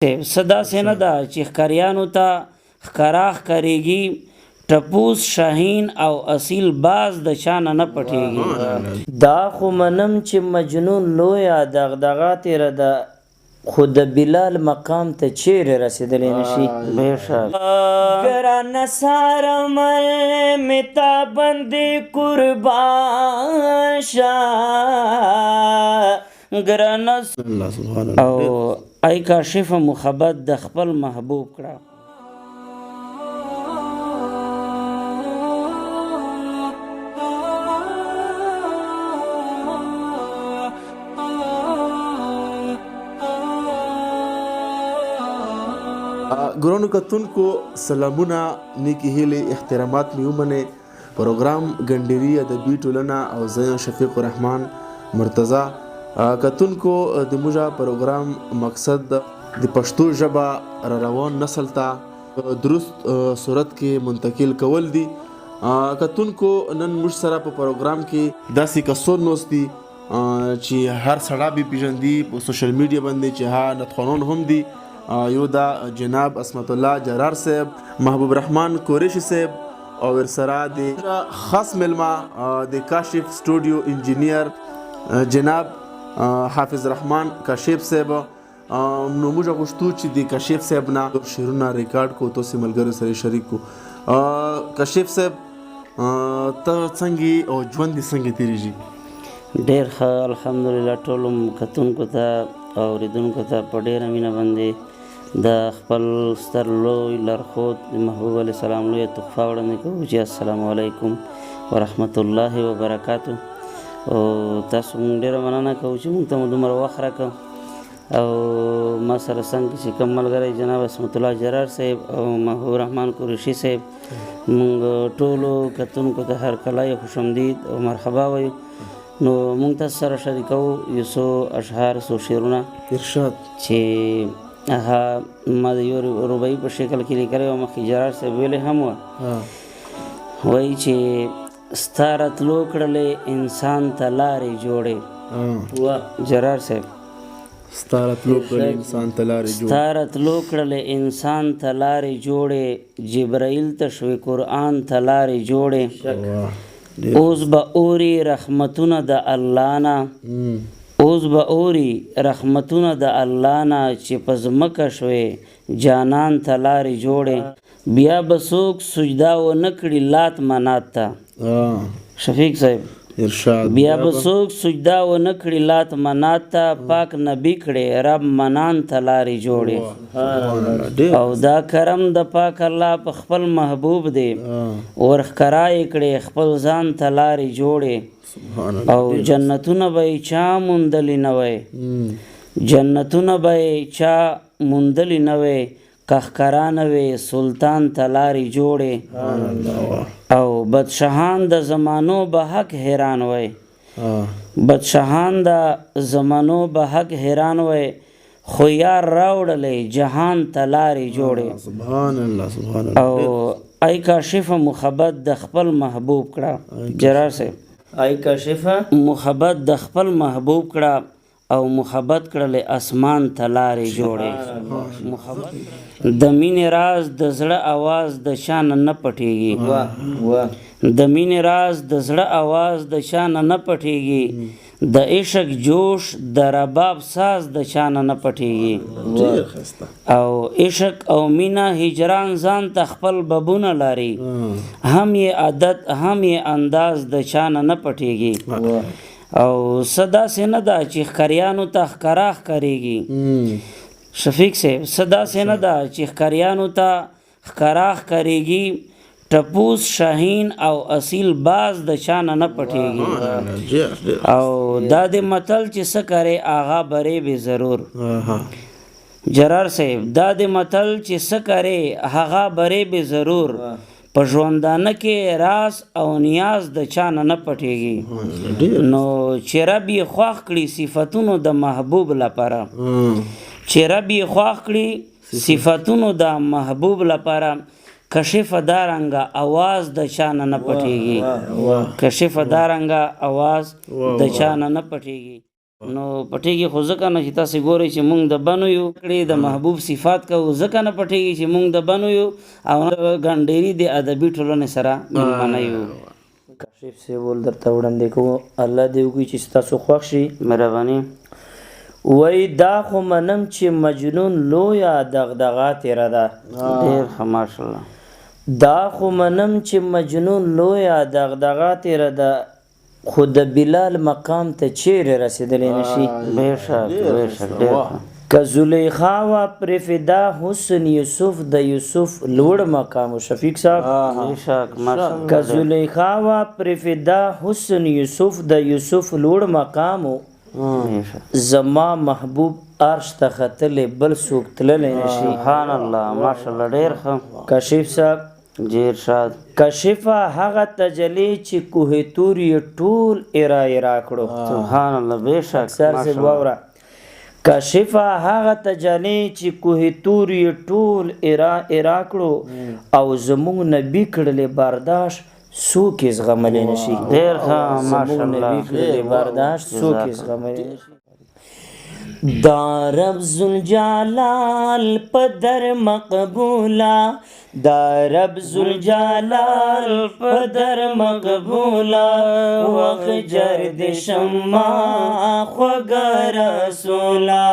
صدا سینه ده چې ښکاریانو ته ښکارا ښکاریږي ټپوس شاهین او اصیل باز د چانه نه پټیږي. دا خو منم چې مجنون لویه دغدغه تیره ده، خو د بلال مقام ته چیرې رسېدلی نشي. بېشک ګرانه سارمل مې تا باندې قربان شه، ګرانه او ای کاشف محبت د خپل محبوب کړه. ګرانو کتونکو سلامونه، نیکی هیلې، احترامات مې ومنئ. پروګرام ګنډېري ادبي ټولنه او زه شفیق الرحمن مرتضی. کتونکو د موږ پروګرام مقصد د پښتو ژبه را روان نسل ته درست صورت کې منتقل کول دي. کتونکو نن موږ سره په پروګرام کې داسې کسان ناست دي چې هر سړی به پیژندي په سوشل میډیا باندې، چې ها نتخوانان هم دي. یو دا جناب عصمت الله جرار صاحب، محبوب رحمان قریشي صاحب، او ورسره د خاص ملما د کاشف سټوډیو انجینیر جناب حافظ رحمان کاشف صاحب. نو موږ غوښتو چې د کاشف صاحب نه شعرونه ریکارډ کو، تاسو ملګرو سره شریک کو. کاشف صاحب ته څنګه او ژوند دې څنګه تیریږي؟ ډېر ښه الحمدلله. ټولو کتونکو ته او اوریدونکو ته په ډېره مینه باندې د خپل ستر لوی لارښود محبوب علیه السلام لویه تحفه وړاندې کوو چې السلام علیکم ورحمت الله وبرکاتو. او تاسو مونږ ډېره مننه کوو چې مونږ ته مو دومره وخت راکړ. او ما سره څنګه چې کوم ملګری جناب عصمت الله جرار صاحب او محبوب رحمان قریشي صاحب، مونږ ټولو کتونکو ته هرکله یو خوش آمدید او مرحبا وایو. نو مونږ تاسو سره شریکوو یو څو اشعار، څو شعرونه ارشاد چې هغه ما د یو رباعي په شکل کې لیکلی وه. مخکې جرار صاحب ویلې هم وه، وایي چې ستا راتلو کړلې انسان ته لارې جوړې. جرار صاحب ستا راتلو کړلې انسان ته لارې جوړې، ستا راتلو کړلې انسان ته لارې جوړې، جبرائیل ته شوې قرآن ته لارې جوړې. اوس به اوري رحمتونه د الله نه، اوس به اوري رحمتونه د الله نه، چې په ځمکه شوې جانان ته لارې جوړې. بیا به څوک سجده ونه کړي لات منات ته. شفیق صاحب ارشاد بیا به څوک سجده ونه کړي لات منات ته، پاک نبی کړي رب منان ته لارې جوړې. او دا کرم د پاک الله په خپل محبوب دی، ورښکرا یې کړې خپل ځان ته لارې جوړې. او جنتونه به یې چا موندلي نه وی، جنتونه به یې چا موندلي نه وی، که ښکرا نه وی سلطان ته لارې جوړې. او بدشاهان د زمانو به حق حیران وی، بدشاهان د زمانو به حق حیران وی، خو یار راوړلی جهان ته لارې جوړې. سبحان الله سبحان الله. او ای کاشف محبت د خپل محبوب کړه. جرار صاحب ای کاشفه محبت د خپل محبوب کړه او محبت کړلې اسمان ته لارې جوړې. د مینې راز د زړه آواز د چا نه نه پټېږي، د مینې راز د زړه آواز د چا نه نه پټېږي، د عشق جوش د رباب ساز د چا نه نه پټېږي. او عشق او مینه هجران ځان ته خپل ببونه لري، هم یې عادت هم یې انداز د چا نه نه پټېږي. او صدا سینه ده چې ښکاریانو ته ښکارا ښکاریږي. شفیق صاحب صدا سینه ده چې ښکاریانو ته ښکارا ښکاریږي، ټپوس شاهین او اصیل باز د چا نه نه پټېږي. او دا د متل چې څه کرې آغا برې بې ضرور. جرار صاحب دا د متل چې څه کرې هغه برې بې ضرور، په ژوندانه کې راز او نیاز د چا نه نه پټېږي. نو چې رب یې خوښ کړي صفتونو د محبوب لپاره، چې رب یې خوښ کړي صفتونو د محبوب لپاره، کشف دارنګه आवाज د چا نه نه پټېږي، کشف دارنګه आवाज د چا نه نه پټېږي. نو پټېږي خو ځکه نه چې تاسې ګورئ چې مونږ د بنو یو کړې د محبوب صفات کوو ځکه نه پټېږي چې مونږ د بنو یو او ګنډېري د ادبي ټولنې سره مېلمانه یو. کاشف صاحب ول درته وړاندې کوو الله دې وکړي چې ستاسو خوښ شي. مهرباني. وای دا خو منم چې مجنون لویه دغدغه تېره ده. ډېر ښه ماشاءالله. دا خو منم چې مجنون لویه دغدغه تېره ده خو د بلال مقام ته چیرې رسېدلی نشي. بېشک بېشک ډېر ښه. که زلیخا وه پرې فدا حسن یوسف د یوسف لوړ مقام و شفیق صاحب. بېشک ماشاءالله. که زلیخا وه پرې فدا حسن یوسف د یوسف لوړ مقام و زما محبوب عرش ته ختلی بل څوک تللی نشي. سبحان الله ماشاءالله ډېر ښه. کاشف صاحب ډېر شاد. کشفه هغه تجلی چې کوه تور یې ټول ایرا کړو. سبحان الله بېشک سر سے واوره. کشفه هغه تجلی چې کوه تور یې ټول ایرا کړو او زموږ نبی کړلې برداشت څوک یې زغملی نشي. ډېر ښه ماشاءالله. زموږ نبی کړلې برداشت څوک یې زغملی نشي. دا رب ذوالجلال په در مقبولا دا رب ذوالجلال په در مقبولا وخجر د شما خوږه رسولا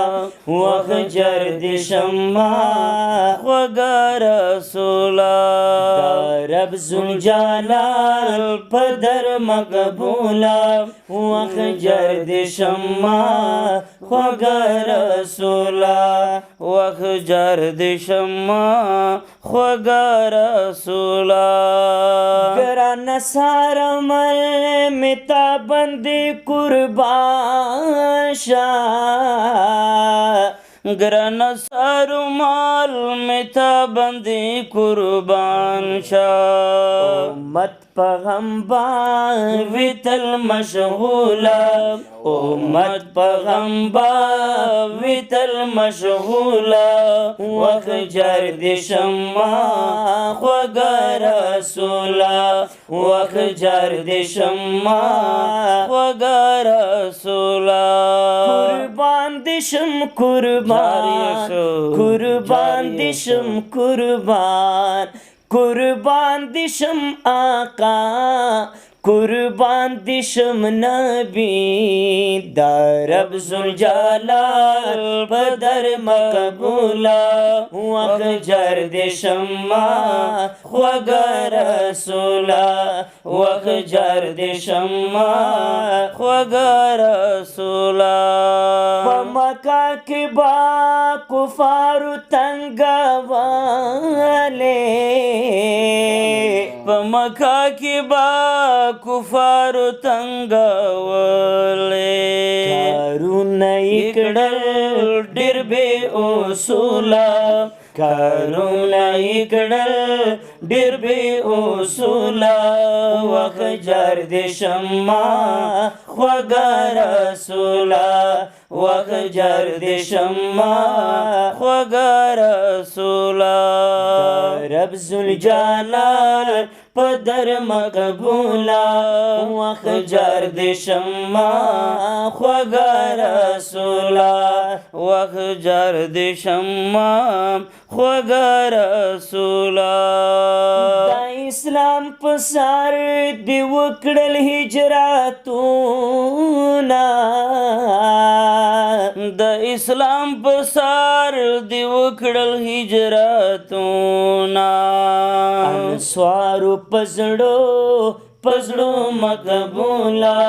وخجر د شما خوږه رسولا دا رب ذوالجلال په در مقبولا وخجر د شما خوږه رسولا وخجر د شما خوږه رسولا ګران سارمل متا بندې قربان شا ګران سارمال متا بندې قربان شا امت پیغمبر ویتل مشغولا امت پیغمبر ویتل مشغولا وخجر د شما خوږه رسولا وخجر د شما خوږه رسولا قربان د شم قربان قربان د شم قربان دشم آقا قربان دشم نبی دا رب ذوالجلال بدر مقبولا وخجر دشم خوږه رسولا وخجر دشم خوږه رسولا په مکه کې با کفارو تنګواله په مکه کې با کفارو تنګولې کارونه یې کړل ډېر بې اصوله کارونه یې کړل ډېر بې اصوله وخجر د شما خوږه رسولا وخجر د شما خوږه رسولا رب ذوالجلال په در مقبولا وخجر د شما خوږه رسولا وخجر د شما خوږه رسولا د اسلام په سر دی وکړل هجرتونه د اسلام په سر دی وکړل هجرتونه انصارو پزړو مقبولا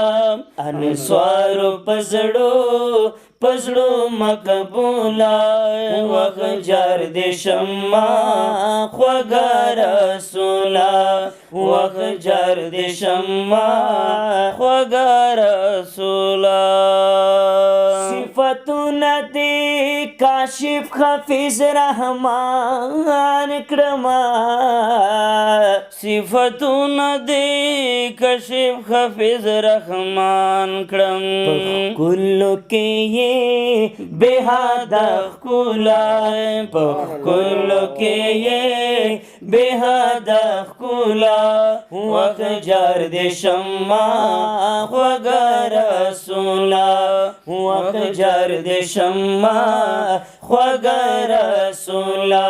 انصارو پزړو مقبولا وخجر د شما خوږه رسولا وخجر د شما خوږه رسولا صفتونه دې کاشف حافظ رحمان کړما صفتونه دې کشف حافظ رحمان کړم کلو کې یې بے حد ښکلا په کلو کې یې بے حد ښکلا وخجر دې شما خوږه رسولا وخجر دې شما خوږه رسولا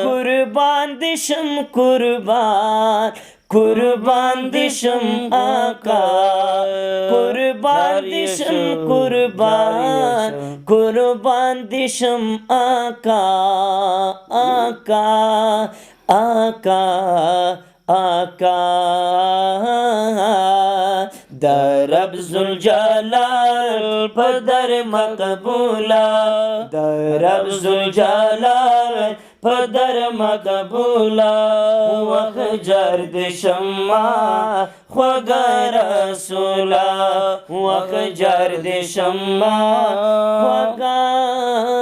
قربان دې شم قربان دې شم آقا قربان دې شم قربان دې شم آقا آقا در رب ذوالجلال په در مقبولا در رب ذوالجلال په در مقبولا وخجر د شما خوږه رسولا وخجر د شما خوږه